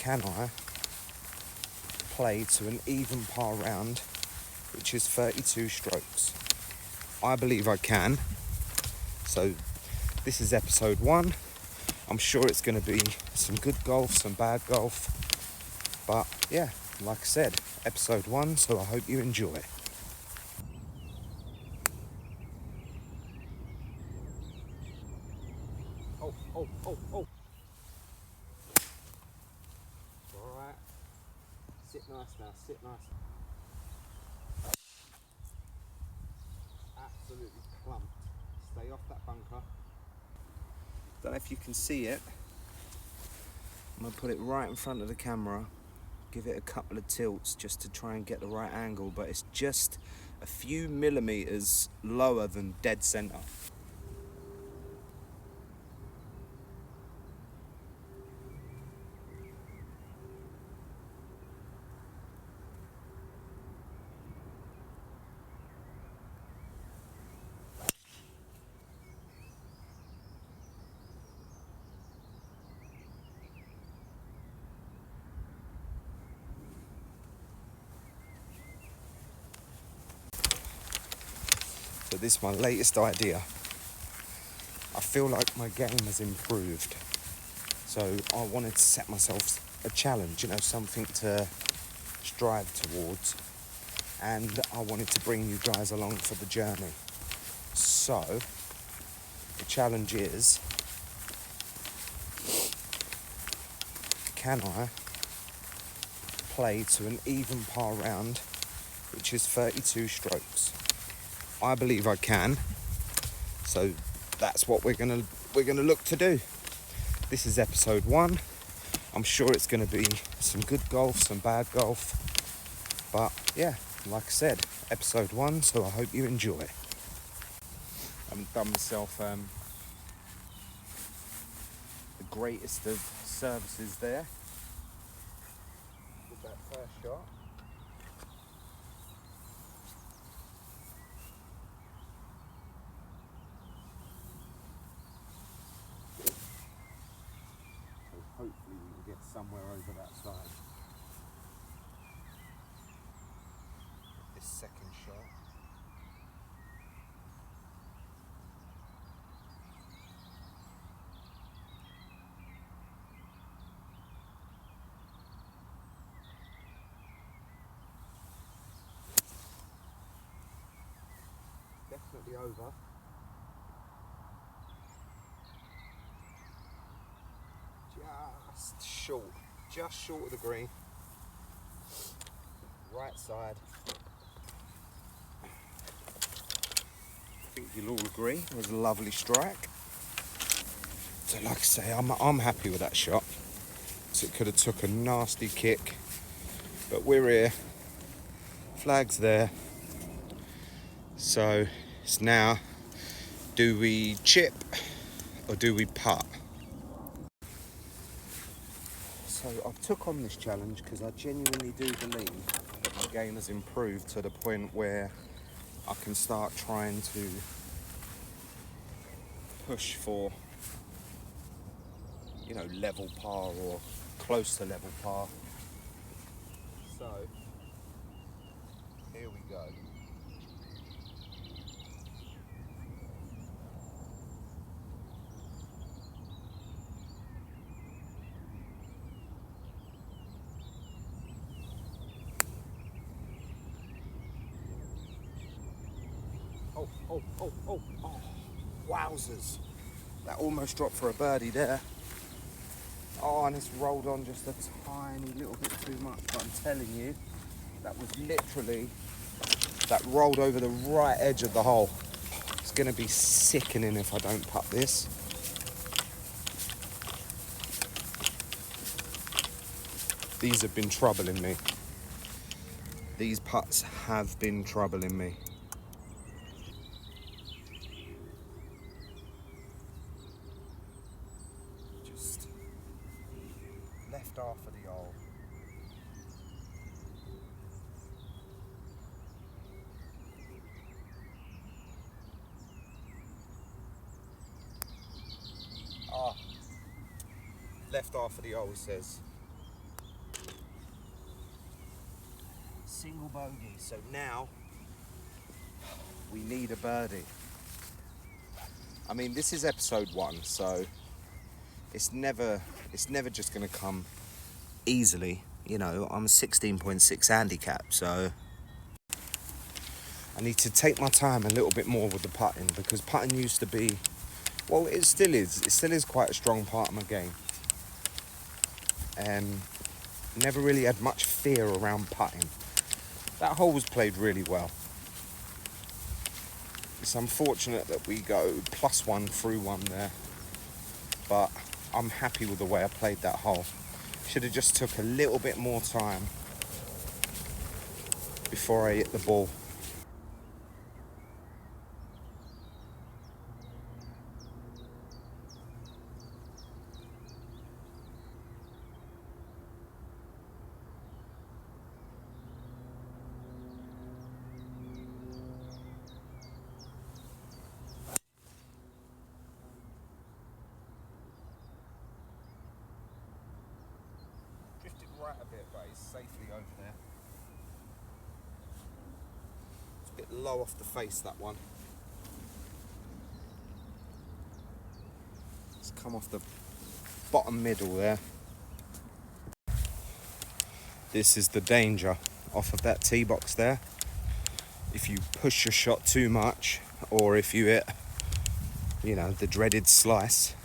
can I play to an even par round, which is 32 strokes? I believe I can. So this is episode 1. I'm sure it's going to be some good golf, some bad golf. But yeah, like I said, episode 1, so I hope you enjoy. Oh. Alright. Sit nice now, sit nice. Absolutely clumped. Stay off that bunker. Don't know if you can see it. I'm going to put it right in front of the camera. Give it a couple of tilts just to try and get the right angle, but it's just a few millimeters lower than dead center. So this is my latest idea. I feel like my game has improved. So I wanted to set myself a challenge, something to strive towards. And I wanted to bring you guys along for the journey. So the challenge is, can I play to an even par round, which is 32 strokes? I believe I can. So that's what we're gonna look to do. This is episode 1. I'm sure it's gonna be some good golf, some bad golf. But yeah, like I said, episode 1, so I hope you enjoy. I haven't done myself the greatest of services there with that first shot. So hopefully we can get somewhere over that side. This second shot. Definitely over. Just short of the green. Right side. I think you'll all agree it was a lovely strike. So like I say, I'm happy with that shot. So it could have took a nasty kick, but we're here. Flag's there. So it's now, do we chip or do we putt? So I've took on this challenge because I genuinely do believe that my game has improved to the point where I can start trying to push for, level par or close to level par. So here we go. Oh, wowzers. That almost dropped for a birdie there. Oh, and it's rolled on just a tiny little bit too much, but I'm telling you, that was literally, that rolled over the right edge of the hole. It's gonna be sickening if I don't putt this. These have been troubling me. These putts have been troubling me. Just left half of the hole. Left half of the hole, he says. single bogey. So now we need a birdie. I mean, this is episode 1, so it's never just going to come easily. You know, I'm a 16.6 handicap, so I need to take my time a little bit more with the putting, because putting used to be, well, it still is quite a strong part of my game. Never really had much fear around putting. That hole was played really well. It's unfortunate that we go +1 through 1 there, but I'm happy with the way I played that hole. Should have just took a little bit more time before I hit the ball. Drifted right a bit, but it's safely over there. It's a bit low off the face, that one. It's come off the bottom middle there. This is the danger off of that tee box there. If you push your shot too much, or if you hit, you know, the dreaded slice,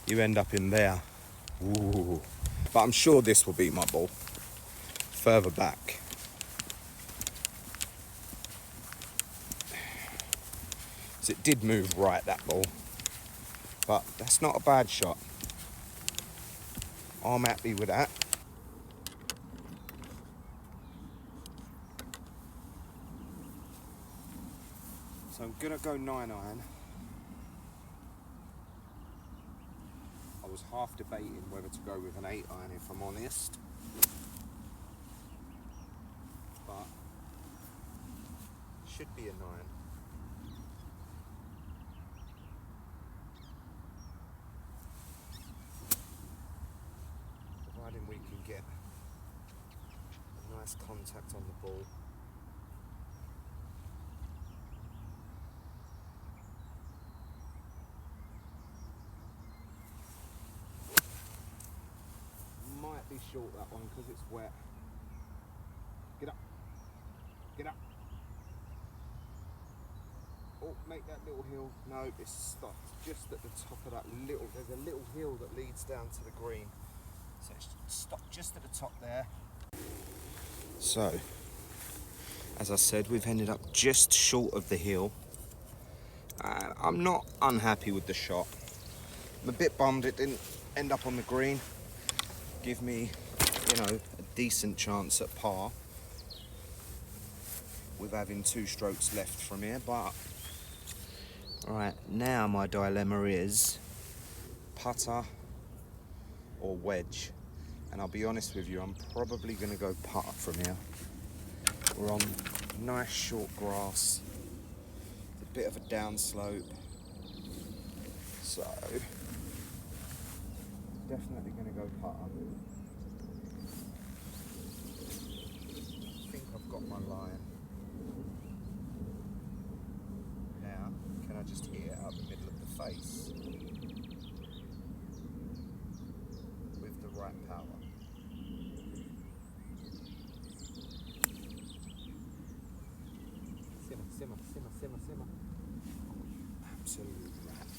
you end up in there. Ooh. But I'm sure this will be my ball. Further back. So it did move right, that ball. But that's not a bad shot. I'm happy with that. So I'm gonna go 9-iron. I was half debating whether to go with an 8-iron, if I'm honest. But should be a 9. Providing we can get a nice contact on the ball. Might be short, that one, because it's wet. Get up. Get up. Oh, make that little hill. No, it's stopped just at the top of that little, there's a little hill that leads down to the green. So it's stopped just at the top there. So, as I said, we've ended up just short of the hill. I'm not unhappy with the shot. I'm a bit bummed it didn't end up on the green. Give me, you know, a decent chance at par with having 2 strokes left from here, but right now my dilemma is putter or wedge, and I'll be honest with you, I'm probably going to go putter from here. We're on nice short grass, it's a bit of a downslope, so definitely going to go putter. I think I've got my line. Now, can I just hit it out the middle of the face with the right power? Simmer, simmer, simmer, simmer, simmer. Absolute rat.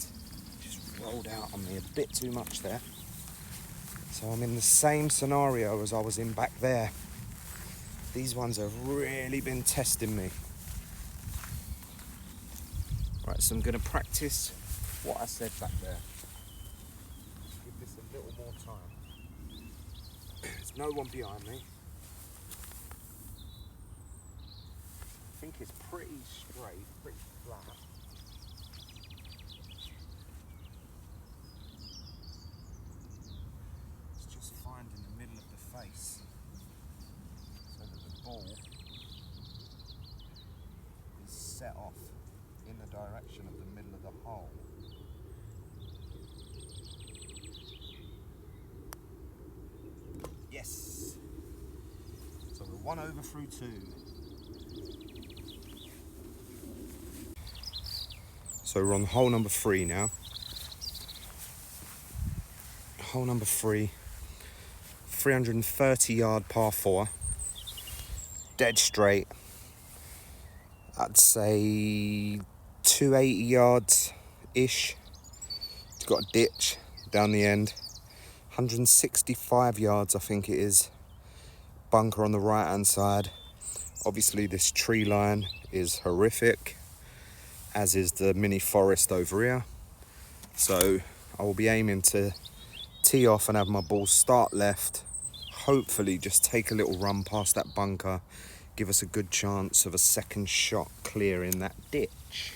Just rolled out on me a bit too much there. So I'm in the same scenario as I was in back there. These ones have really been testing me. Right, so I'm going to practice what I said back there. Give this a little more time. There's no one behind me. I think it's pretty straight, pretty flat. It's just finding the middle of the face so that the ball is set off in the direction of the middle of the hole. Yes! So we're 1 over through 2. So we're on hole number 3 now. Hole number 3, 330 yard par 4, dead straight. I'd say 280 yards ish. It's got a ditch down the end. 165 yards, I think it is. Bunker on the right hand side. Obviously this tree line is horrific, as is the mini forest over here. So I will be aiming to tee off and have my ball start left. Hopefully just take a little run past that bunker, give us a good chance of a second shot clearing that ditch.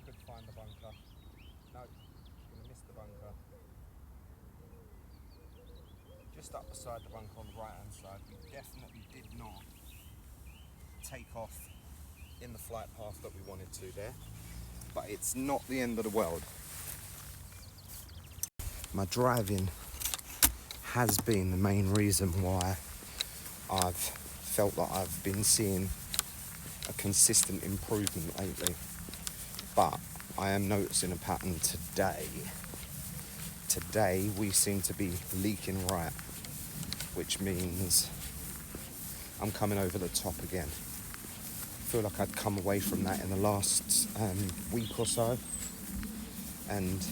Could find the bunker. No, gonna miss the bunker. Just up beside the bunker on the right hand side. We definitely did not take off in the flight path that we wanted to there, but it's not the end of the world. My driving has been the main reason why I've felt that I've been seeing a consistent improvement lately, but I am noticing a pattern today. Today we seem to be leaking right, which means I'm coming over the top again. I feel like I'd come away from that in the last week or so, and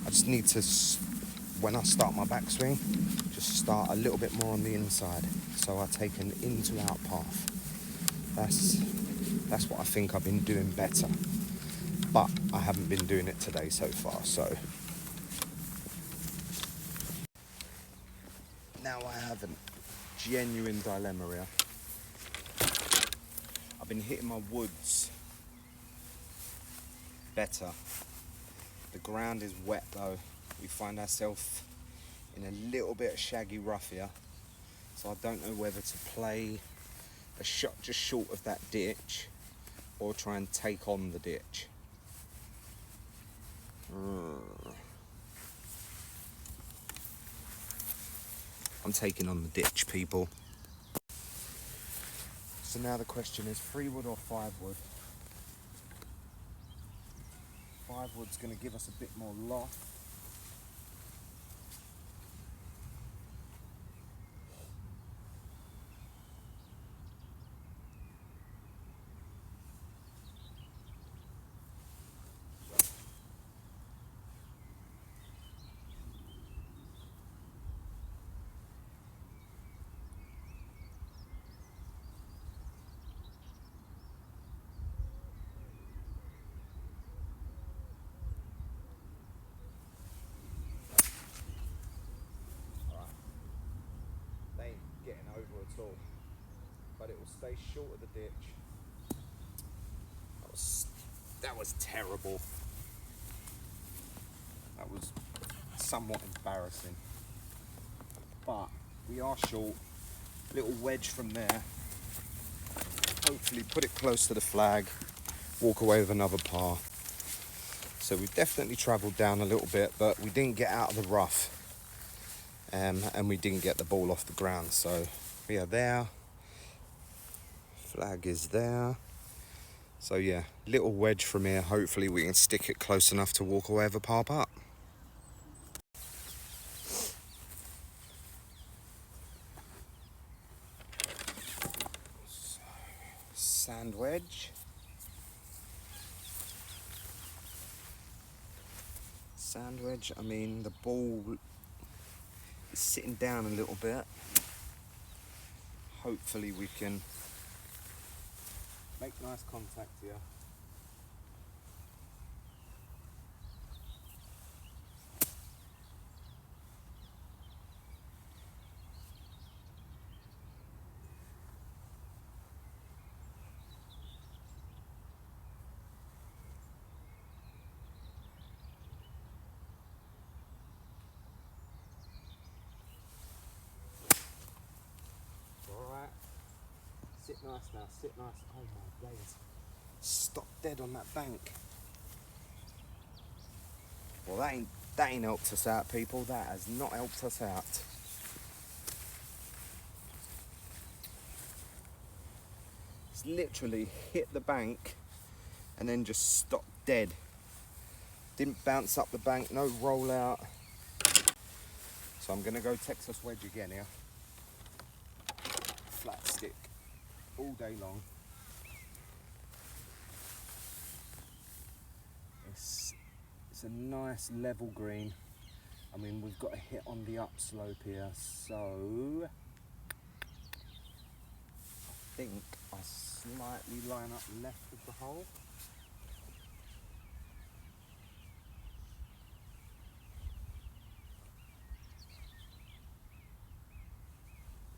I just need to, when I start my backswing, just start a little bit more on the inside, so I take an in to out path. That's what I think I've been doing better, but I haven't been doing it today so far. So now I have a genuine dilemma here. I've been hitting my woods better. The ground is wet though. We find ourselves in a little bit of shaggy rough here, so I don't know whether to play a shot just short of that ditch or try and take on the ditch. I'm taking on the ditch, people. So now the question is 3 wood or 5 wood? 5 wood's going to give us a bit more loft. They ain't getting over at all, but it will stay short of the ditch. That was terrible. That was somewhat embarrassing, but we are short. Little wedge from there. Hopefully put it close to the flag, walk away with another par. So we've definitely travelled down a little bit, but we didn't get out of the rough, and we didn't get the ball off the ground. So we are there. Flag is there. So yeah, little wedge from here. Hopefully we can stick it close enough to walk away with a par putt. So, sand wedge. Sand wedge, I mean the ball is sitting down a little bit. Hopefully we can make nice contact here. Sit nice now, sit nice. Oh my days. Stop dead on that bank. Well, that ain't helped us out, people. That has not helped us out. It's literally hit the bank and then just stopped dead. Didn't bounce up the bank, no roll out. So I'm gonna go Texas wedge again here. Flat stick all day long. It's a nice level green. I mean, we've got a hit on the upslope here, so I think I slightly line up left of the hole.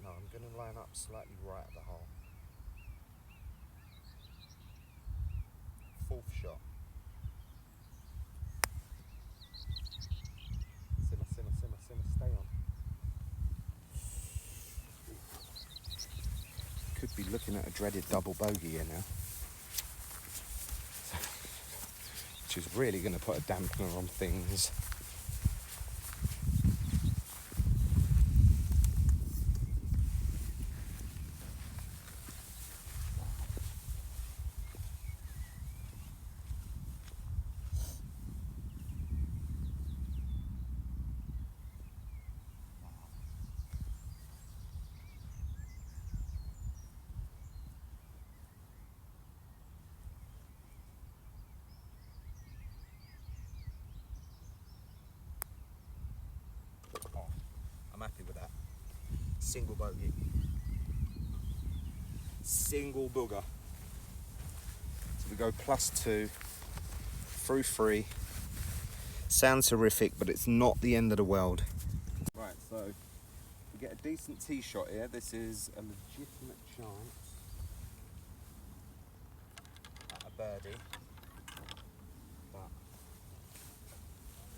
No, I'm going to line up slightly right at the hole. Fourth shot. Simmer, simmer, simmer, simmer, stay on. Could be looking at a dreaded double bogey here now. Which is really going to put a dampener on things. I'm happy with that. Single bogey. Single booger. So we go +2 through 3. Sounds horrific, but it's not the end of the world. Right, so we get a decent tee shot here. This is a legitimate chance at a birdie. But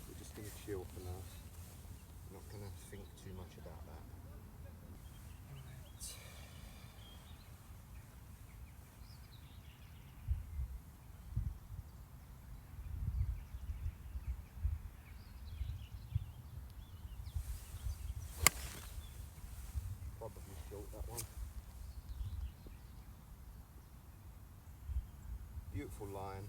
we're just going to chill for now. Not going to think too much about that. Right. Probably short that one. Beautiful line.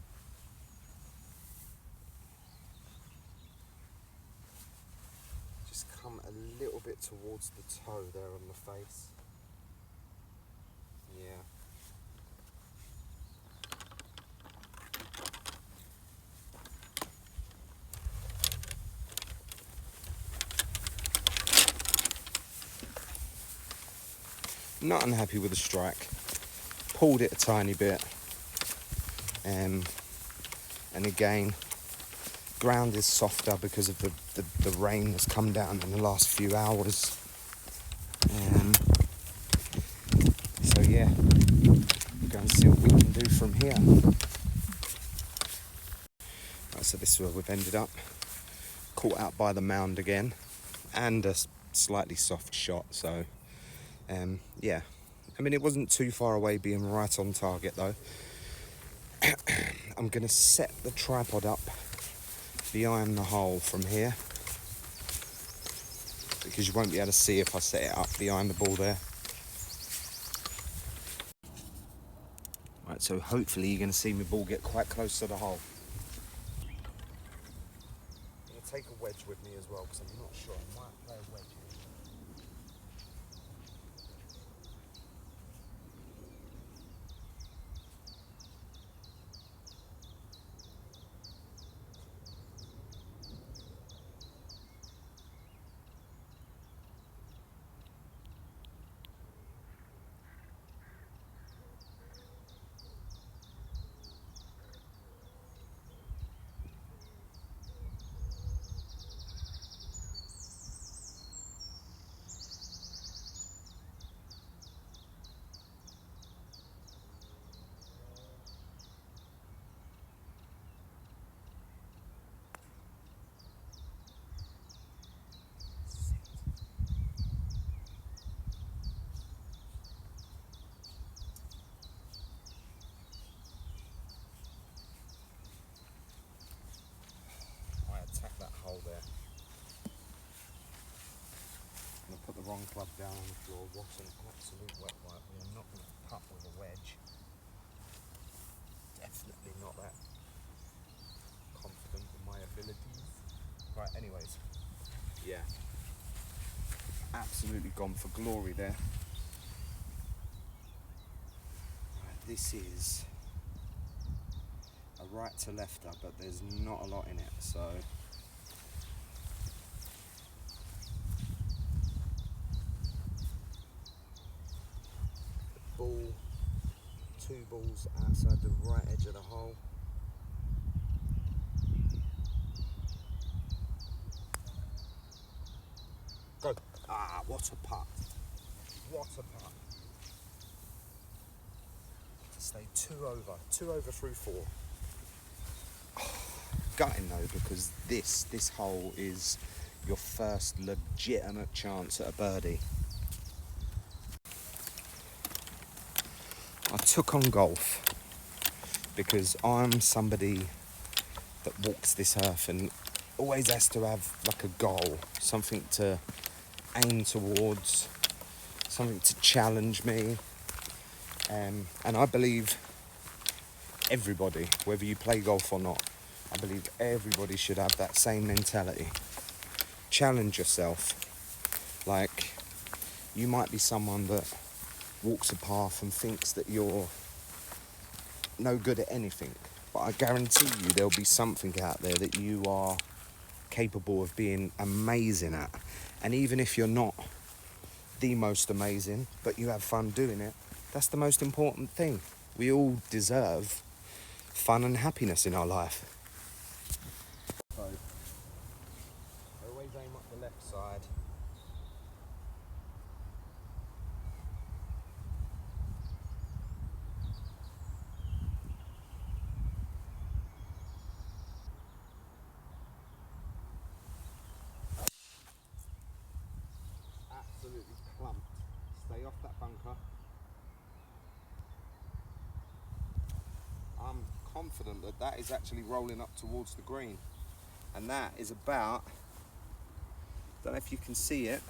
Just come a little bit towards the toe there on the face. Yeah. Not unhappy with the strike. Pulled it a tiny bit. And again, ground is softer because of the rain that's come down in the last few hours. So yeah, we'll go and see what we can do from here. Right, so this is where we've ended up. Caught out by the mound again, and a slightly soft shot, so yeah. I mean, it wasn't too far away being right on target though. I'm going to set the tripod up behind the hole from here, because you won't be able to see if I set it up behind the ball there. Right, so hopefully you're going to see my ball get quite close to the hole. I'm going to take a wedge with me as well, because I'm not sure. I might play a wedge here. wrong club down on the floor. What an absolute wet wipe. We are not going to putt with a wedge. Definitely not that confident in my abilities. Right, anyways. Yeah. Absolutely gone for glory there. Right, this is a right to lefter, but there's not a lot in it, so ball, 2 balls outside the right edge of the hole. Go. Ah, what a putt. What a putt. To stay 2 over. 2 over through 4. Gutting though, because this hole is your first legitimate chance at a birdie. I took on golf because I'm somebody that walks this earth and always has to have like a goal, something to aim towards, something to challenge me. And I believe everybody, whether you play golf or not, I believe everybody should have that same mentality. Challenge yourself. Like, you might be someone that walks a path and thinks that you're no good at anything, but I guarantee you there'll be something out there that you are capable of being amazing at. And even if you're not the most amazing, but you have fun doing it, that's the most important thing. We all deserve fun and happiness in our life. So, always aim up the left side. Absolutely clumped. Stay off that bunker. I'm confident that that is actually rolling up towards the green, and that is about, don't know if you can see it,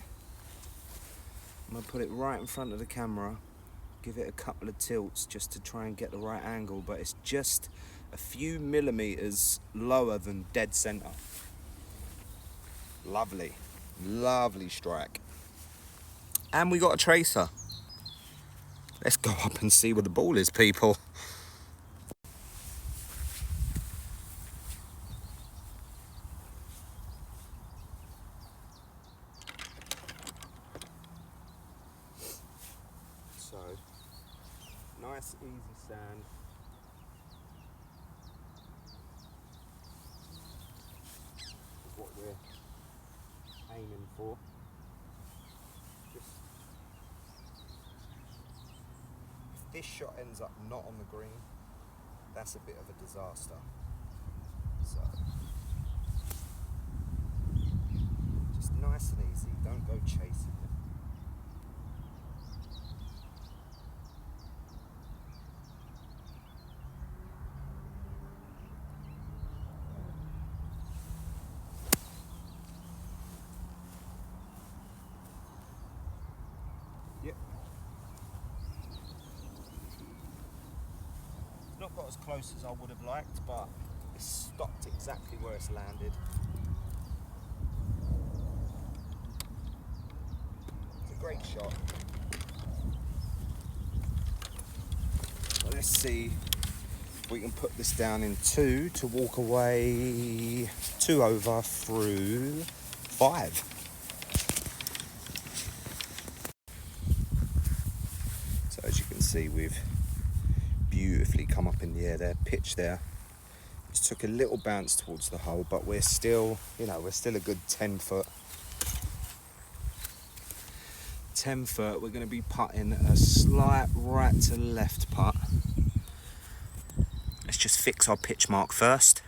I'm going to put it right in front of the camera, give it a couple of tilts just to try and get the right angle, but it's just a few millimeters lower than dead center. Lovely, lovely strike. And we got a tracer. Let's go up and see where the ball is, people. So, nice easy sand. Is what we're aiming for. Just, if this shot ends up not on the green, that's a bit of a disaster. So, just nice and easy, don't go chasing it. Yep. It's not got as close as I would have liked, but it's stopped exactly where it's landed. It's a great shot. Well, let's see if we can put this down in 2 to walk away 2 over through 5. So as you can see, we've beautifully come up in the air there, pitch there. Just took a little bounce towards the hole, but we're still, we're still a good 10 foot. 10 foot, we're going to be putting a slight right to left putt. Let's just fix our pitch mark first.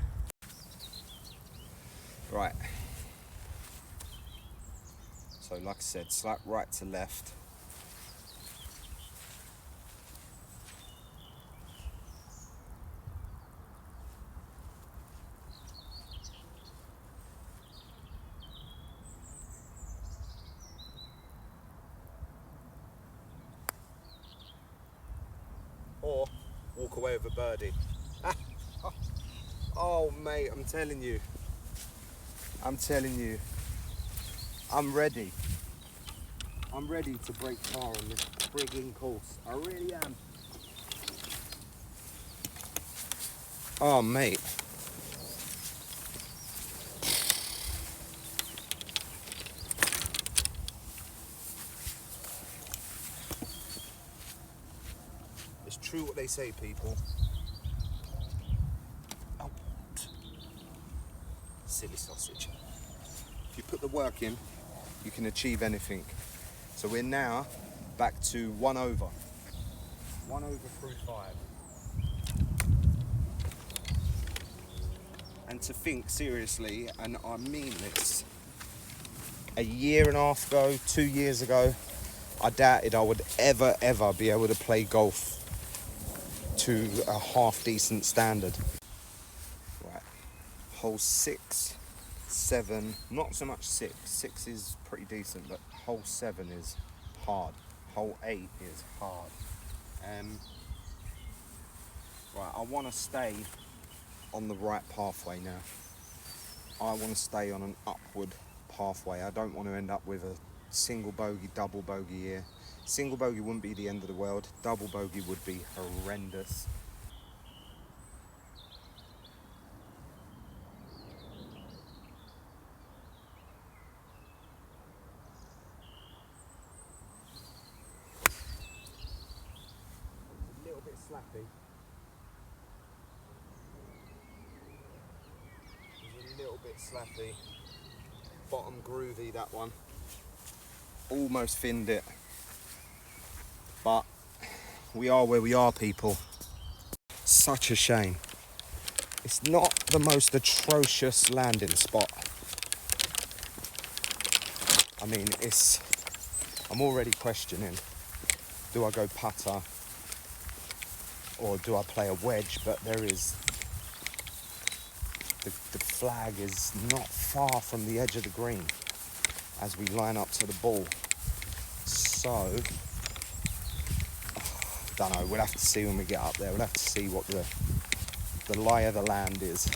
Right. So like I said, slight right to left. away with a birdie. Oh mate, I'm telling you, I'm ready to break par on this frigging course. I really am. Oh mate. It's true what they say, people. Oh. Silly sausage. If you put the work in, you can achieve anything. So we're now back to 1 over. 1 over through 5. And to think seriously, and I mean this, a year and a half ago, 2 years ago, I doubted I would ever be able to play golf to a half decent standard. Right, hole 6, 7, not so much 6. 6 is pretty decent, but hole 7 is hard. Hole 8 is hard. Right, I want to stay on the right pathway now. I want to stay on an upward pathway. I don't want to end up with a single bogey, double bogey here. Single bogey wouldn't be the end of the world. Double bogey would be horrendous. It's a little bit slappy. It's a little bit slappy. Bottom groovy, that one. Almost finned it. But we are where we are, people. Such a shame. It's not the most atrocious landing spot. I mean, I'm already questioning, do I go putter or do I play a wedge? But there is, the flag is not far from the edge of the green as we line up to the ball. So, don't know, we'll have to see when we get up there. We'll have to see what the lie of the land is.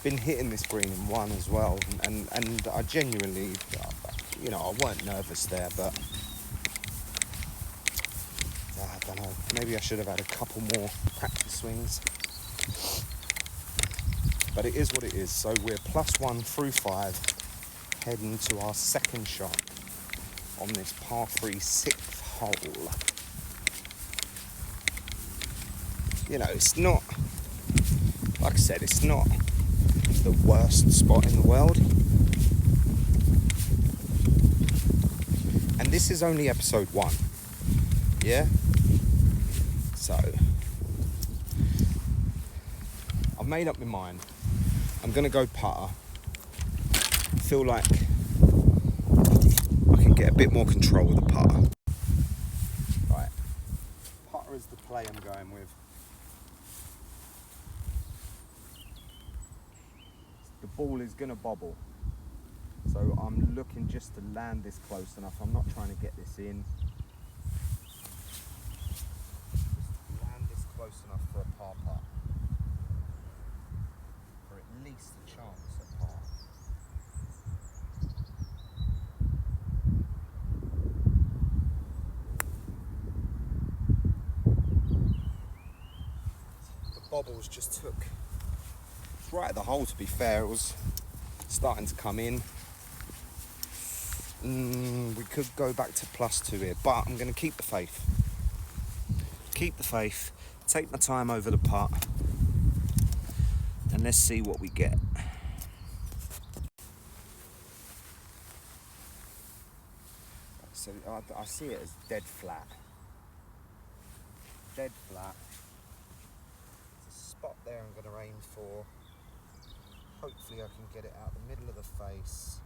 Been hitting this green in 1 as well, and I genuinely, you know, I weren't nervous there, but I don't know, maybe I should have had a couple more practice swings. But it is what it is. So we're +1 through 5, heading to our second shot on this par 3 6th hole. You know, it's not, like I said, it's not the worst spot in the world. And this is only episode 1. Yeah? So, I've made up my mind. I'm going to go putter. I feel like I can get a bit more control with the putter. Right. Putter is the play I'm going with. The ball is going to bobble. So I'm looking just to land this close enough. I'm not trying to get this in. Just land this close enough for a par putt. For at least a chance at par. The bobbles just took right at the hole, to be fair. It was starting to come in. We could go back to +2 here, but I'm going to keep the faith. Keep the faith, take my time over the putt, and let's see what we get. So I see it as dead flat. Dead flat. There's a spot there I'm going to aim for. Hopefully I can get it out the middle of the face.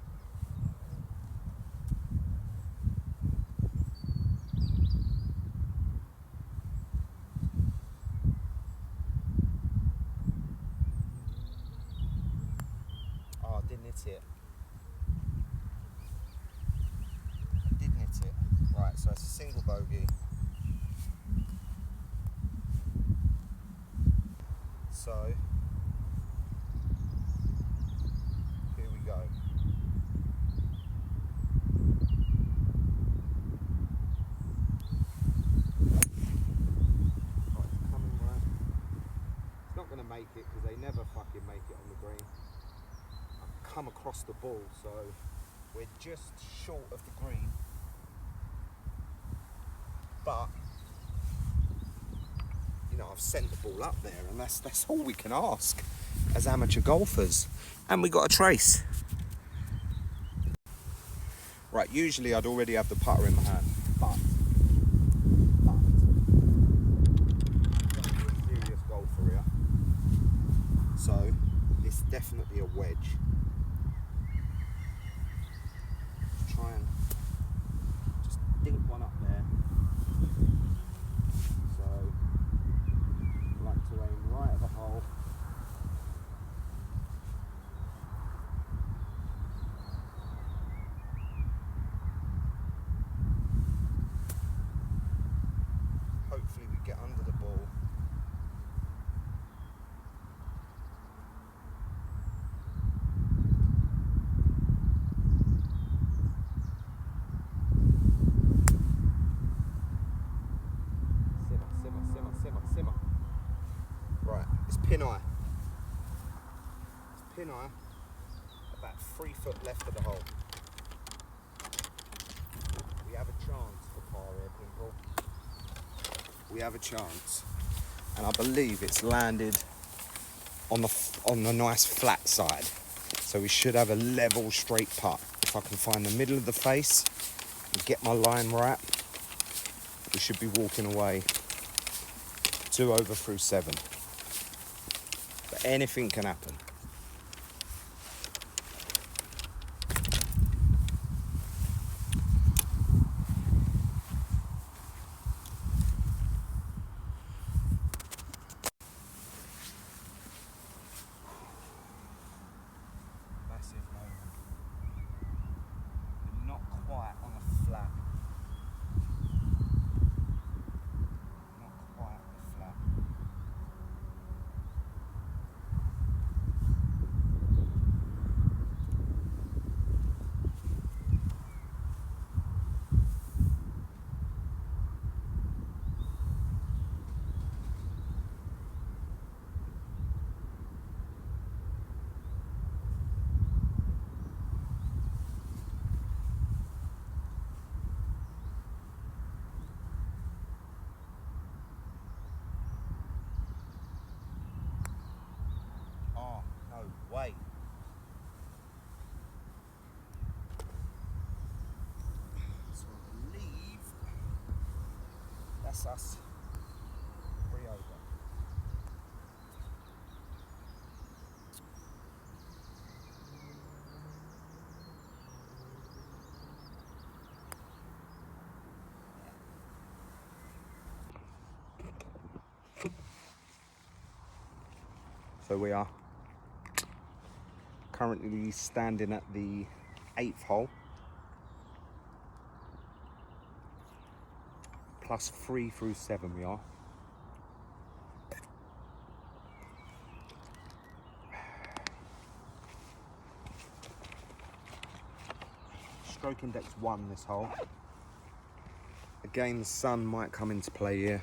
Oh, I didn't hit it. I didn't hit it. So it's a single bogey. So here we go. Not going to make it because they never fucking make it on the green. I've come across the ball, so we're just short of the green. But you know, I've sent the ball up there, and that's all we can ask as amateur golfers. And we got a trace. Right, usually I'd already have the putter in my hand, but I'm a serious golfer here. So it's definitely a wedge. Try and just dink one up there. So I like to aim right at the hole. Hopefully we get under the ball. Simmer. Right, it's pin eye. It's pin eye. About 3 foot left of the hole. We have a chance for par here, people. We have a chance, and I believe it's landed on the nice flat side. So we should have a level, straight putt. If I can find the middle of the face and get my line right, we should be walking away 2 over through 7. But anything can happen. Massive moment. But not quite on a flat. Not quite on a flat. Oh, no way. So I believe that's us 3 over. So we are currently standing at the 8th hole. Plus 3 through 7 we are. Stroke index 1 this hole. Again, the sun might come into play here.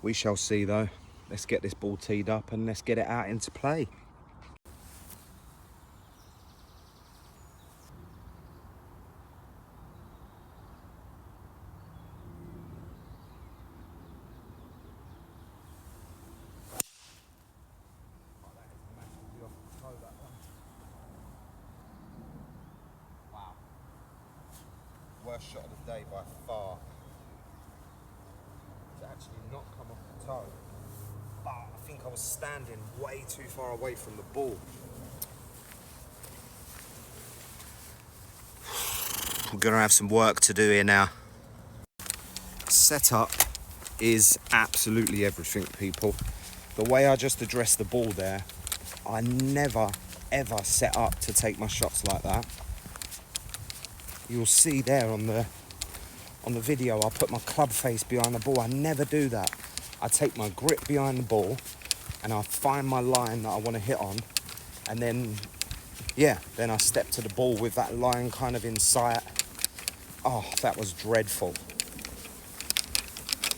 We shall see though. Let's get this ball teed up and let's get it out into play. Wow. Worst shot of the day by far. It's actually not come off the toe. But I think I was standing way too far away from the ball. We're gonna have some work to do here now. Setup is absolutely everything, people. The way I just addressed the ball there, I never ever set up to take my shots like that. You'll see there on the on the video, I put my club face behind the ball. I never do that. I take my grip behind the ball and I find my line that I want to hit on. And then, yeah, then I step to the ball with that line kind of in sight. Oh, that was dreadful.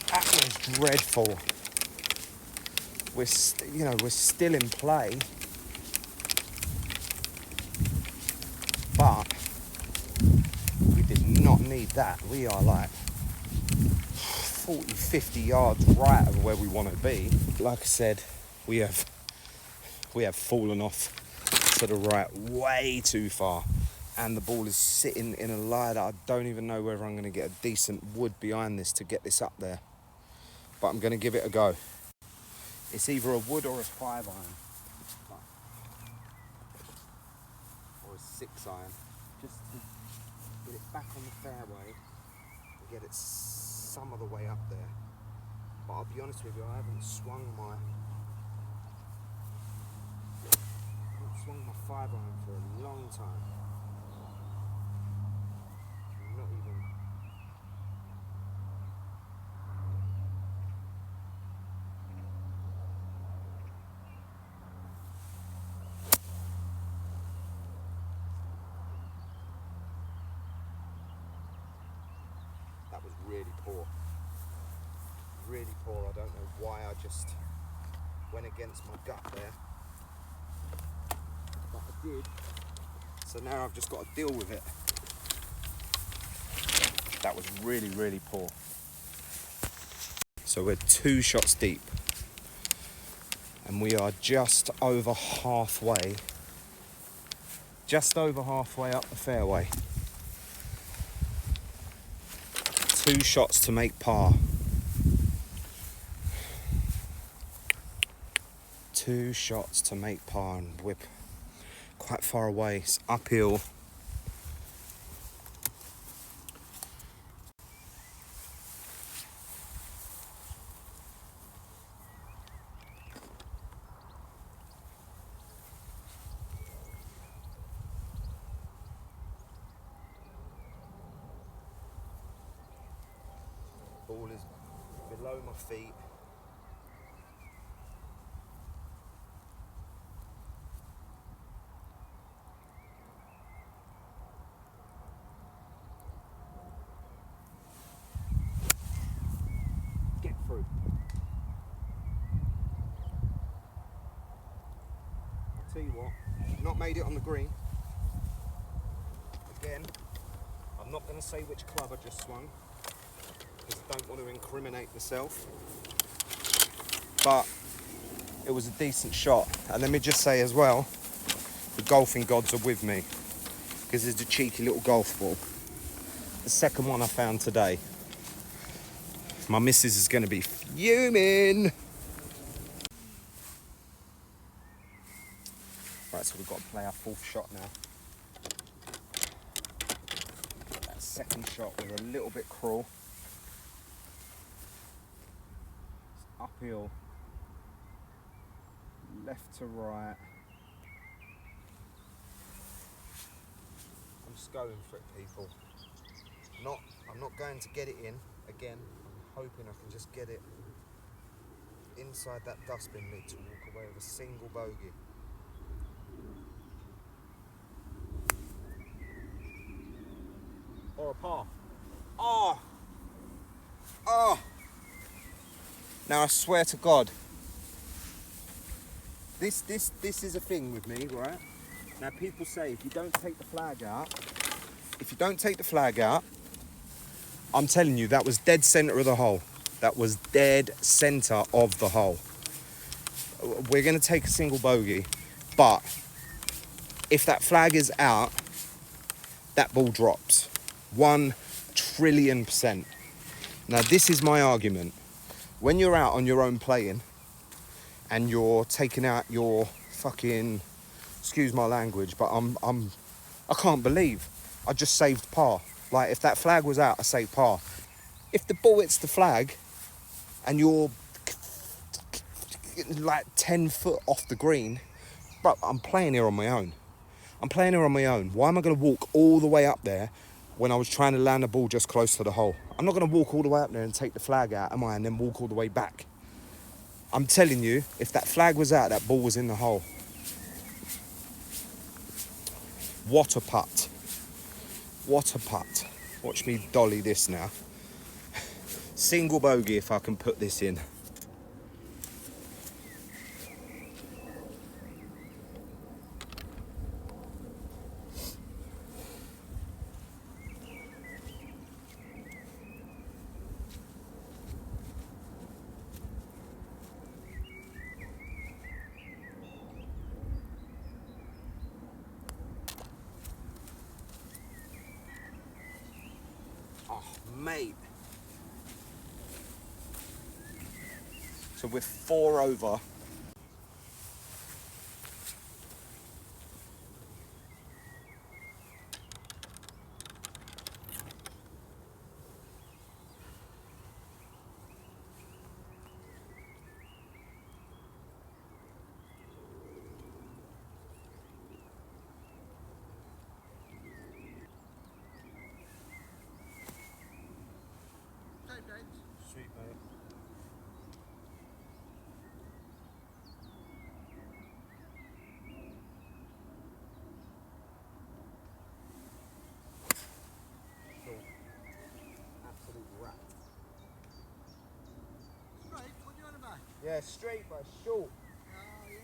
That was dreadful. We're still in play. But we did not need that. We are like 40, 50 yards right of where we want to be. Like I said, we have fallen off to the right way too far. And the ball is sitting in a lie that I don't even know whether I'm going to get a decent wood behind this to get this up there. But I'm going to give it a go. It's either a wood or a 5 iron. Or a 6 iron. Just to get it back on the fairway and get it some of the way up there. But I'll be honest with you, I haven't swung my 5 iron for a long time. Not even. That was really poor. Really poor. I don't know why I just went against my gut there. But I did. So now I've just got to deal with it. That was really, really poor. So we're 2 shots deep. And we are just over halfway up the fairway. 2 shots to make par. 2 shots to make par, and we're quite far away. It's uphill. Ball is below my feet. Get through. I'll tell you what, not made it on the green. Again, I'm not going to say which club I just swung, because I don't want to incriminate myself, but it was a decent shot. And let me just say as well, the golfing gods are with me, because it's a cheeky little golf ball. The second one I found today. My missus is going to be fuming. Right, so we've got to play our 4th shot now. That second shot was a little bit cruel. Uphill, left to right. I'm just going for it, people. I'm not going to get it in again. I'm hoping I can just get it inside that dustbin lid to walk away with a single bogey. Or a par. Oh! Oh! Now I swear to God, this is a thing with me, right? Now people say if you don't take the flag out, I'm telling you, that was dead centre of the hole. That was dead centre of the hole. We're going to take a single bogey, but if that flag is out, that ball drops. 1,000,000,000,000%. Now this is my argument. When you're out on your own playing and you're taking out your fucking, excuse my language, but I can't believe I just saved par. Like, if that flag was out, I saved par. If the ball hits the flag and you're like 10 foot off the green, bro, I'm playing here on my own. Why am I going to walk all the way up there when I was trying to land the ball just close to the hole. I'm not going to walk all the way up there and take the flag out, am I? And then walk all the way back. I'm telling you, if that flag was out, that ball was in the hole. What a putt. What a putt. Watch me dolly this now. Single bogey if I can put this in. Oh, mate. So we're 4 over. Sweet, mate. Absolute rat. Straight? What do you want about? Yeah, straight but short. Oh, yeah.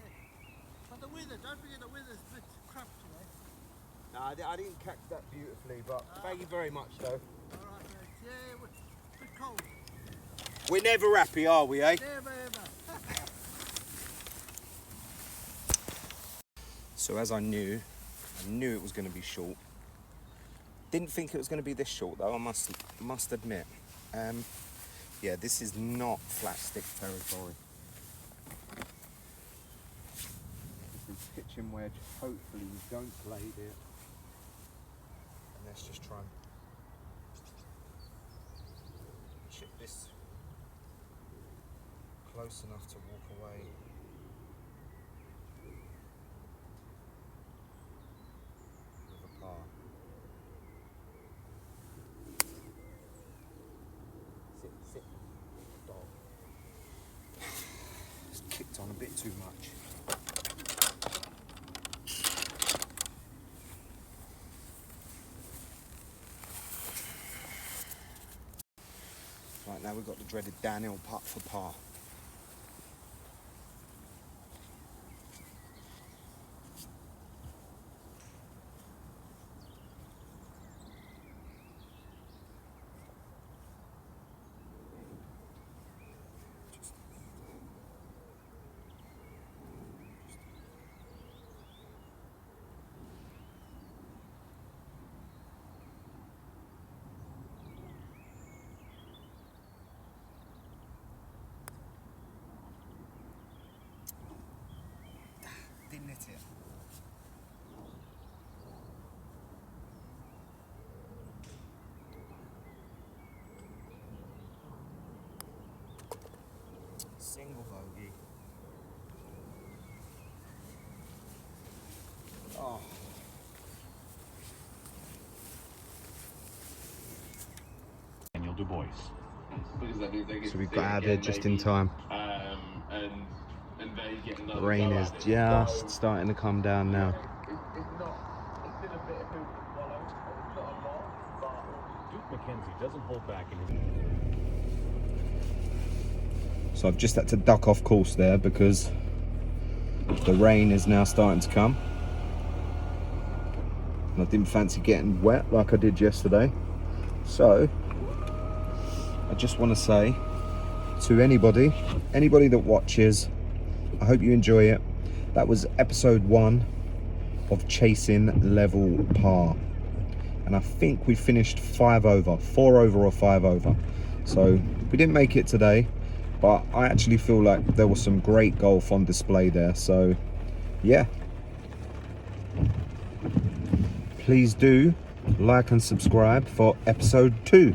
But the weather, don't forget the weather's a bit crap today. No, I didn't catch that beautifully, but thank you very much, though. Alright, mate. Yeah, it was a bit cold. We're never happy, are we, eh? Never ever. So as I knew it was going to be short. Didn't think it was going to be this short, though, I must admit. Yeah, this is not flat stick territory. This is pitching wedge. Hopefully we don't blade it. And let's just try and chip this close enough to walk away. With a par. Sit. Dog. It's kicked on a bit too much. Right, now we've got the dreaded downhill putt for par. Didn't hit it. Single bogey. Oh. Daniel Du Bois. So we've got out of here just in time. The rain is just starting to come down now. Duke McKenzie doesn't hold back in his. So I've just had to duck off course there because the rain is now starting to come. And I didn't fancy getting wet like I did yesterday. So I just want to say to anybody that watches, I hope you enjoy it. That was episode 1 of Chasing Level Par. And I think we finished 5 over, 4 over or 5 over. So we didn't make it today, but I actually feel like there was some great golf on display there. So yeah. Please do like and subscribe for episode 2.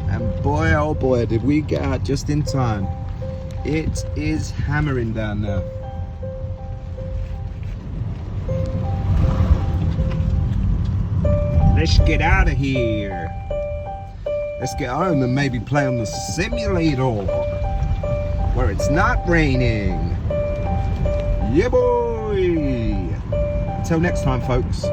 And boy, oh boy, did we get out just in time. It is hammering down now. let's get out of here. Let's get home and maybe play on the simulator where it's not raining. Yeah, boy. Until next time, folks.